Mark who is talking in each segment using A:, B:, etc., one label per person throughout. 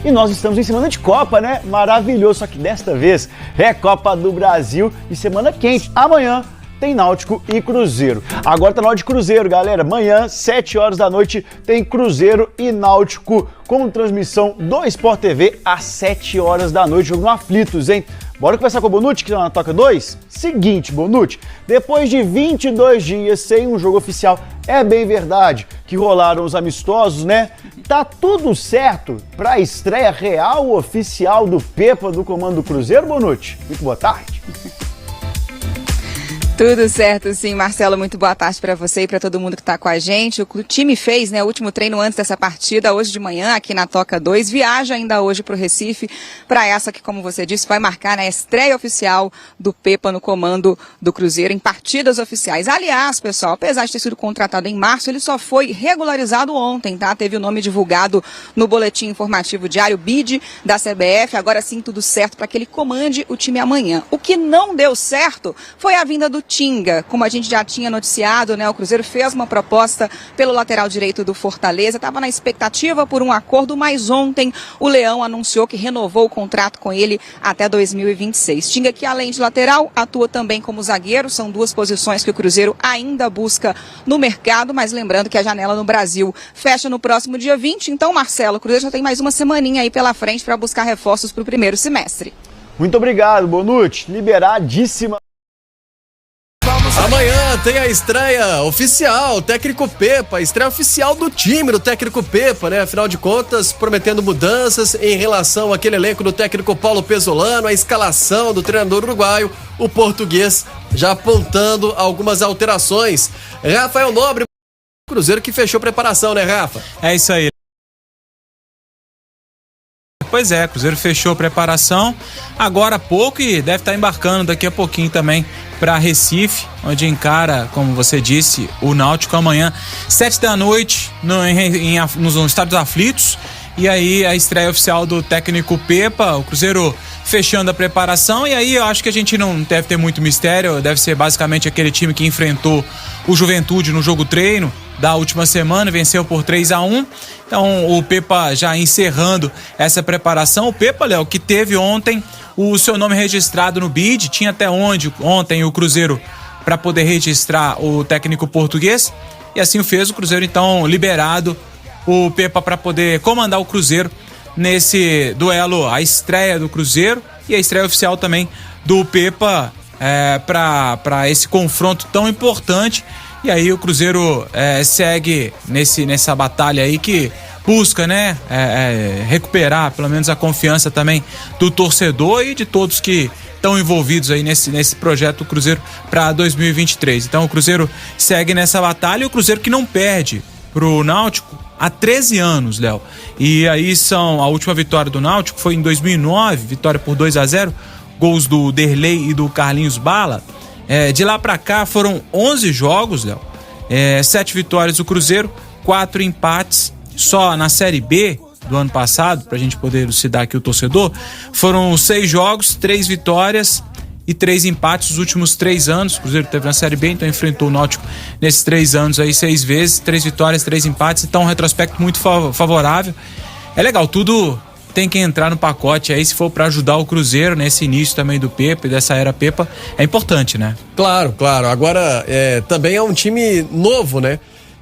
A: E nós estamos em semana de Copa, né? Maravilhoso, só que desta vez é Copa do Brasil e semana quente. Amanhã tem Náutico e Cruzeiro. Agora tá na hora de Cruzeiro, galera. Amanhã, 7 horas da noite, tem Cruzeiro e Náutico com transmissão do Sport TV às 7 horas da noite. Jogo no Aflitos, hein? Bora conversar com o Bonucci, que tá na Toca 2? Seguinte, Bonucci, depois de 22 dias sem um jogo oficial, é bem verdade que rolaram os amistosos, né? Tá tudo certo pra estreia real oficial do Pepa do comando do Cruzeiro, Bonucci? Muito boa tarde.
B: Tudo certo, sim, Marcelo. Muito boa tarde para você e para todo mundo que está com a gente. O time fez, né, o último treino antes dessa partida, hoje de manhã, aqui na Toca 2. Viaja ainda hoje para o Recife, para essa que, como você disse, vai marcar, né, a estreia oficial do Pepa no comando do Cruzeiro em partidas oficiais. Aliás, pessoal, apesar de ter sido contratado em março, ele só foi regularizado ontem, tá? Teve o nome divulgado no boletim informativo diário BID da CBF. Agora sim, tudo certo para que ele comande o time amanhã. O que não deu certo foi a vinda do Tinga. Como a gente já tinha noticiado, né, o Cruzeiro fez uma proposta pelo lateral direito do Fortaleza, estava na expectativa por um acordo, mas ontem o Leão anunciou que renovou o contrato com ele até 2026. Tinga, que além de lateral, atua também como zagueiro, são duas posições que o Cruzeiro ainda busca no mercado, mas lembrando que a janela no Brasil fecha no próximo dia 20, então, Marcelo, o Cruzeiro já tem mais uma semaninha aí pela frente para buscar reforços para o primeiro semestre.
A: Muito obrigado, Bonucci. Liberadíssima.
C: Amanhã tem a estreia oficial, técnico Pepa, estreia oficial do time do técnico Pepa, né? Afinal de contas, prometendo mudanças em relação àquele elenco do técnico Paulo Pesolano, a escalação do treinador uruguaio, o português já apontando algumas alterações. Rafael Nobre, Cruzeiro que fechou preparação, né, Rafa?
D: É isso aí. Pois é, Cruzeiro fechou a preparação agora há pouco e deve estar embarcando daqui a pouquinho também para Recife, onde encara, como você disse, o Náutico amanhã, 7 da noite, nos Estádios Aflitos. E aí a estreia oficial do técnico Pepa, o Cruzeiro fechando a preparação. E aí eu acho que a gente não deve ter muito mistério, deve ser basicamente aquele time que enfrentou o Juventude no jogo treino da última semana, venceu por 3-1. Então o Pepa já encerrando essa preparação. O Pepa, Léo, que teve ontem o seu nome registrado no BID, tinha até ontem o Cruzeiro para poder registrar o técnico português, e assim o fez. O Cruzeiro então liberado o Pepa para poder comandar o Cruzeiro nesse duelo, a estreia do Cruzeiro e a estreia oficial também do Pepa para esse confronto tão importante. E aí o Cruzeiro segue nessa batalha aí que busca, né, recuperar pelo menos a confiança também do torcedor e de todos que estão envolvidos aí nesse projeto do Cruzeiro para 2023. Então o Cruzeiro segue nessa batalha, e o Cruzeiro que não perde pro Náutico há 13 anos, Léo. E aí a última vitória do Náutico foi em 2009, vitória por 2-0, gols do Derlei e do Carlinhos Bala. De lá pra cá foram 11 jogos, Léo, 7 vitórias do Cruzeiro, 4 empates. Só na Série B do ano passado, pra gente poder elucidar aqui o torcedor, foram 6 jogos, 3 vitórias e 3 empates nos últimos 3 anos. O Cruzeiro teve na Série B, então enfrentou o Náutico nesses 3 anos aí 6 vezes, 3 vitórias, 3 empates, então um retrospecto muito favorável. É legal, tudo tem que entrar no pacote aí, se for para ajudar o Cruzeiro nesse início também do Pepa e dessa era Pepa, é importante, né? Claro. Agora, também é um time novo, né?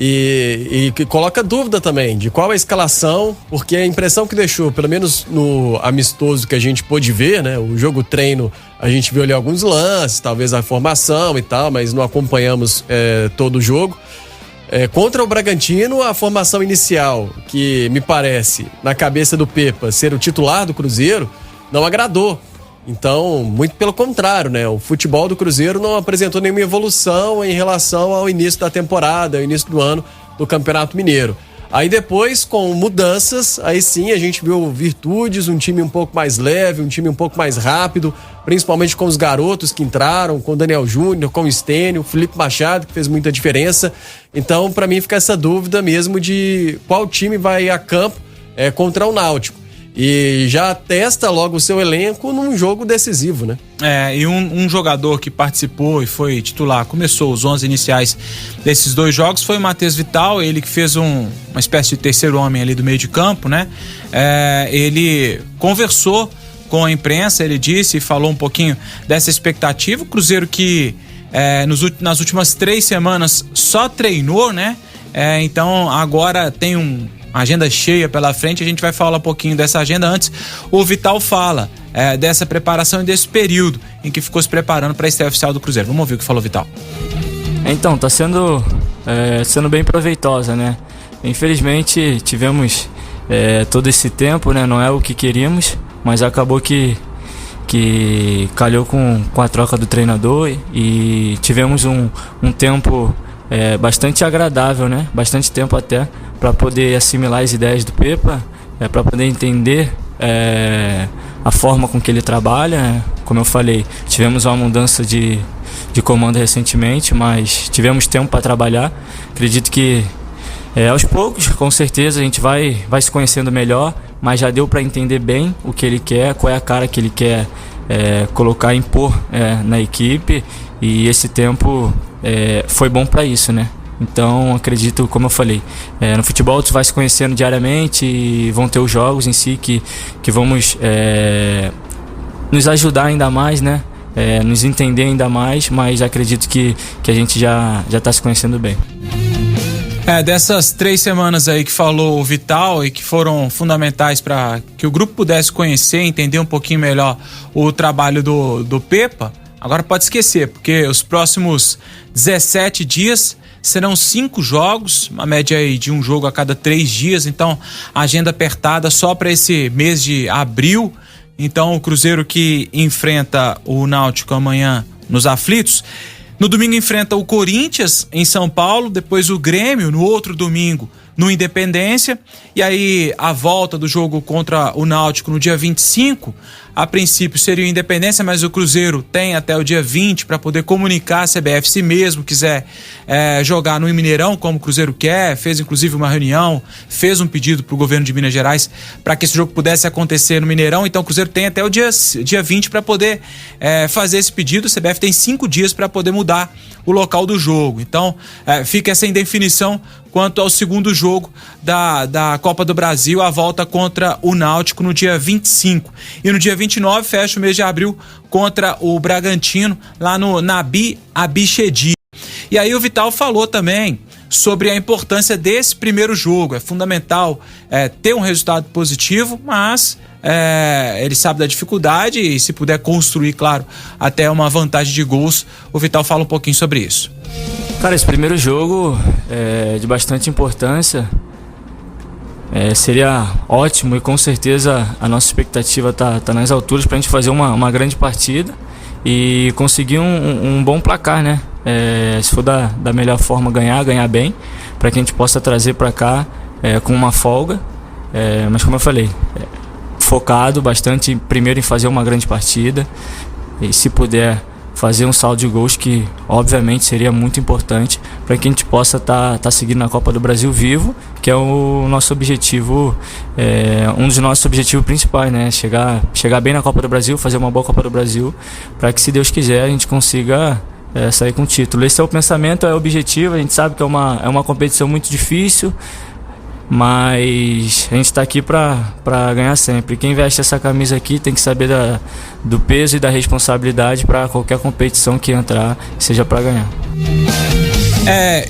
D: E que coloca dúvida também de qual é a escalação, porque a impressão que deixou, pelo menos no amistoso que a gente pôde ver, né? O jogo treino, a gente viu ali alguns lances, talvez a formação e tal, mas não acompanhamos todo o jogo. Contra o Bragantino, a formação inicial, que me parece, na cabeça do Pepa, ser o titular do Cruzeiro, não agradou. Então, muito pelo contrário, né? O futebol do Cruzeiro não apresentou nenhuma evolução em relação ao início da temporada, ao início do ano do Campeonato Mineiro. Aí depois, com mudanças, aí sim a gente viu virtudes, um time um pouco mais leve, um time um pouco mais rápido, principalmente com os garotos que entraram, com o Daniel Júnior, com o Stênio, o Felipe Machado, que fez muita diferença. Então, para mim, fica essa dúvida mesmo de qual time vai a campo contra o Náutico.
C: e já testa logo o seu elenco num jogo decisivo, né?
D: E um jogador que participou e foi titular, começou os 11 iniciais desses 2 jogos, foi o Matheus Vital, ele que fez uma espécie de terceiro homem ali do meio de campo, né? Ele conversou com a imprensa, ele disse e falou um pouquinho dessa expectativa. O Cruzeiro que nas últimas 3 semanas só treinou, né? Então agora tem uma agenda cheia pela frente, a gente vai falar um pouquinho dessa agenda. Antes, o Vital fala dessa preparação e desse período em que ficou se preparando para a estreia oficial do Cruzeiro. Vamos ouvir o que falou o Vital.
E: Então, tá sendo bem proveitosa, né? Infelizmente tivemos todo esse tempo, né? Não é o que queríamos, mas acabou que calhou com a troca do treinador e tivemos um tempo bastante agradável, né? Bastante tempo até para poder assimilar as ideias do Pepa, para poder entender a forma com que ele trabalha. Como eu falei, tivemos uma mudança de comando recentemente, mas tivemos tempo para trabalhar. Acredito que aos poucos, com certeza, a gente vai se conhecendo melhor, mas já deu para entender bem o que ele quer, qual é a cara que ele quer colocar, impor na equipe, e esse tempo foi bom para isso, né? Então, acredito, como eu falei, no futebol tu vai se conhecendo diariamente e vão ter os jogos em si que vamos nos ajudar ainda mais, né? Nos entender ainda mais, mas acredito que a gente já está se conhecendo bem.
D: Dessas 3 semanas aí que falou o Vital e que foram fundamentais para que o grupo pudesse conhecer, entender um pouquinho melhor o trabalho do Pepa, agora pode esquecer, porque os próximos 17 dias serão 5 jogos, uma média aí de um jogo a cada 3 dias, então agenda apertada só para esse mês de abril. Então o Cruzeiro que enfrenta o Náutico amanhã nos aflitos, no domingo enfrenta o Corinthians em São Paulo, depois o Grêmio no outro domingo no Independência, e aí a volta do jogo contra o Náutico no dia 25, a princípio seria o Independência, mas o Cruzeiro tem até o dia 20 para poder comunicar a CBF se mesmo quiser jogar no Mineirão, como o Cruzeiro quer. Fez inclusive uma reunião, fez um pedido para o governo de Minas Gerais para que esse jogo pudesse acontecer no Mineirão. Então o Cruzeiro tem até o dia 20 para poder fazer esse pedido. A CBF tem 5 dias para poder mudar o local do jogo. Então fica essa indefinição quanto ao segundo jogo da Copa do Brasil, a volta contra o Náutico no dia 25. E no dia 29 fecha o mês de abril contra o Bragantino, lá no Nabi Abichedi. E aí o Vital falou também sobre a importância desse primeiro jogo. É fundamental ter um resultado positivo, mas ele sabe da dificuldade e se puder construir, claro, até uma vantagem de gols, o Vital fala um pouquinho sobre isso.
E: Cara, esse primeiro jogo é de bastante importância. Seria ótimo e com certeza a nossa expectativa tá nas alturas pra gente fazer uma grande partida e conseguir um bom placar, né? Se for da melhor forma, ganhar bem, para que a gente possa trazer para cá com uma folga. Mas como eu falei, focado bastante primeiro em fazer uma grande partida e se puder fazer um saldo de gols, que obviamente seria muito importante para que a gente possa tá seguindo na Copa do Brasil vivo, que é o nosso objetivo, um dos nossos objetivos principais, né? Chegar bem na Copa do Brasil, fazer uma boa Copa do Brasil, para que, se Deus quiser, a gente consiga sair com o título. Esse é o pensamento, é o objetivo. A gente sabe que é uma competição muito difícil, mas a gente está aqui para ganhar sempre. Quem veste essa camisa aqui tem que saber do peso e da responsabilidade para qualquer competição que entrar, seja para ganhar.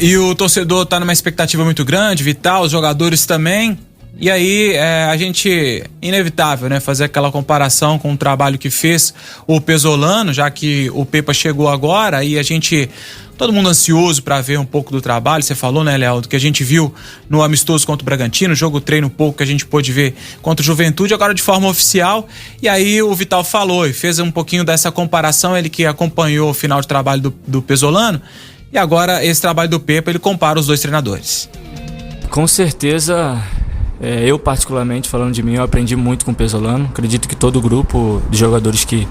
D: E o torcedor está numa expectativa muito grande, Vital, os jogadores também. E aí a gente, inevitável, né, fazer aquela comparação com o trabalho que fez o Pesolano, já que o Pepa chegou agora e todo mundo ansioso para ver um pouco do trabalho. Você falou, né, Léo, do que a gente viu no amistoso contra o Bragantino, jogo treino pouco que a gente pôde ver contra o Juventude, agora de forma oficial. E aí o Vital falou e fez um pouquinho dessa comparação, ele que acompanhou o final de trabalho do Pesolano, e agora esse trabalho do Pepa, ele compara os dois treinadores.
E: Com certeza, eu particularmente, falando de mim, eu aprendi muito com o Pesolano. Acredito que todo o grupo de jogadores que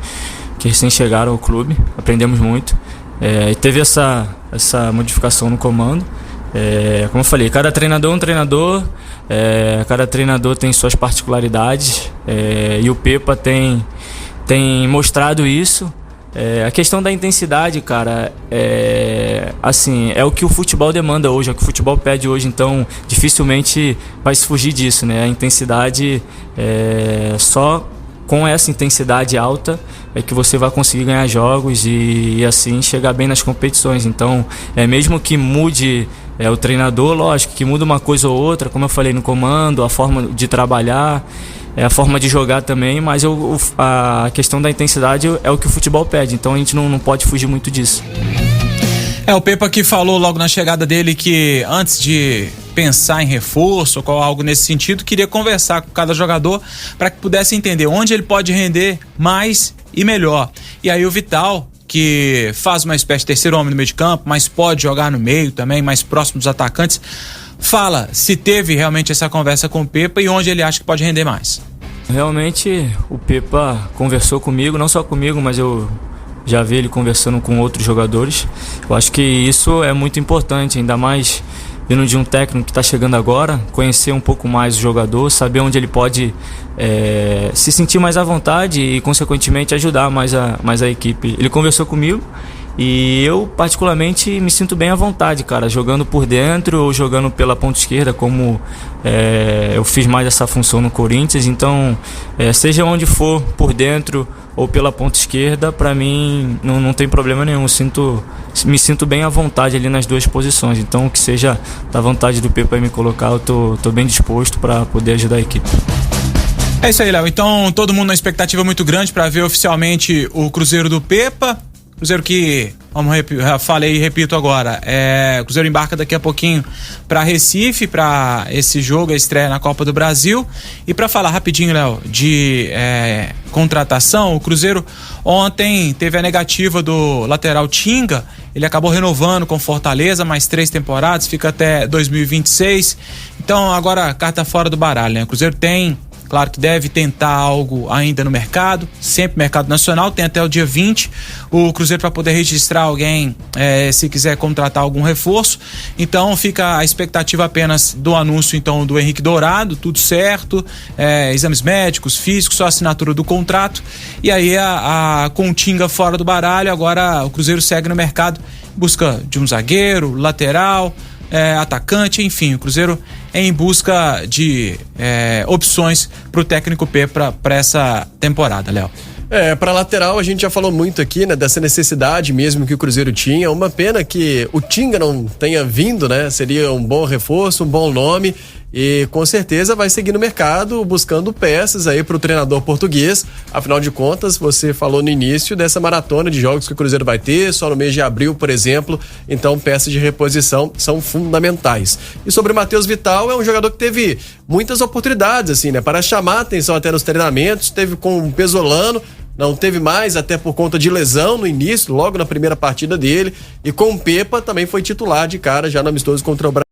E: recém chegaram ao clube, aprendemos muito. E teve essa modificação no comando Como eu falei, cada treinador é um treinador, cada treinador tem suas particularidades, e o Pepa tem mostrado isso. A questão da intensidade, cara, assim, é o que o futebol demanda hoje, é o que o futebol pede hoje, então dificilmente vai se fugir disso, né? A intensidade, só com essa intensidade alta é que você vai conseguir ganhar jogos e assim chegar bem nas competições. Então, mesmo que mude o treinador, lógico que muda uma coisa ou outra, como eu falei, no comando, a forma de trabalhar, a forma de jogar também, mas a questão da intensidade é o que o futebol pede, então a gente não pode fugir muito disso.
D: O Pepa que falou logo na chegada dele que antes de pensar em reforço ou algo nesse sentido, queria conversar com cada jogador para que pudesse entender onde ele pode render mais e melhor. E aí o Vital, que faz uma espécie de terceiro homem no meio de campo, mas pode jogar no meio também, mais próximo dos atacantes, fala se teve realmente essa conversa com o Pepa e onde ele acha que pode render mais.
E: Realmente o Pepa conversou comigo, não só comigo, mas eu já vi ele conversando com outros jogadores. Eu acho que isso é muito importante, ainda mais vindo de um técnico que está chegando agora, conhecer um pouco mais o jogador, saber onde ele pode se sentir mais à vontade e, consequentemente, ajudar mais a equipe. Ele conversou comigo e eu, particularmente, me sinto bem à vontade, cara, jogando por dentro ou jogando pela ponta esquerda, como eu fiz mais essa função no Corinthians. Então, seja onde for, por dentro ou pela ponta esquerda, para mim não tem problema nenhum. Me sinto bem à vontade ali nas duas posições. Então, que seja da vontade do Pepa me colocar, eu tô bem disposto para poder ajudar a equipe.
D: É isso aí, Léo. Então, todo mundo na expectativa muito grande para ver oficialmente o Cruzeiro do Pepa. Cruzeiro que, como já falei e repito agora, o Cruzeiro embarca daqui a pouquinho para Recife, para esse jogo, a estreia na Copa do Brasil. E para falar rapidinho, Léo, de contratação, o Cruzeiro ontem teve a negativa do lateral Tinga. Ele acabou renovando com Fortaleza, mais 3 temporadas, fica até 2026. Então agora carta fora do baralho, né? O Cruzeiro tem... Claro que deve tentar algo ainda no mercado, sempre mercado nacional, tem até o dia 20 o Cruzeiro para poder registrar alguém, se quiser contratar algum reforço. Então fica a expectativa apenas do anúncio então do Henrique Dourado, tudo certo, exames médicos, físicos, só assinatura do contrato. E aí com o Tinga fora do baralho, agora o Cruzeiro segue no mercado em busca de um zagueiro, lateral, atacante, enfim, o Cruzeiro em busca de opções para o técnico Pepa para essa temporada, Léo.
C: Para lateral a gente já falou muito aqui, né, dessa necessidade mesmo que o Cruzeiro tinha. Uma pena que o Tinga não tenha vindo, né? Seria um bom reforço, um bom nome. E com certeza vai seguir no mercado buscando peças aí para o treinador português. Afinal de contas, você falou no início dessa maratona de jogos que o Cruzeiro vai ter, só no mês de abril, por exemplo. Então, peças de reposição são fundamentais. E sobre o Matheus Vital, é um jogador que teve muitas oportunidades, assim, né, para chamar a atenção até nos treinamentos. Teve com o Pesolano, não teve mais, até por conta de lesão no início, logo na primeira partida dele. E com o Pepa também foi titular de cara já no amistoso contra o Brasil.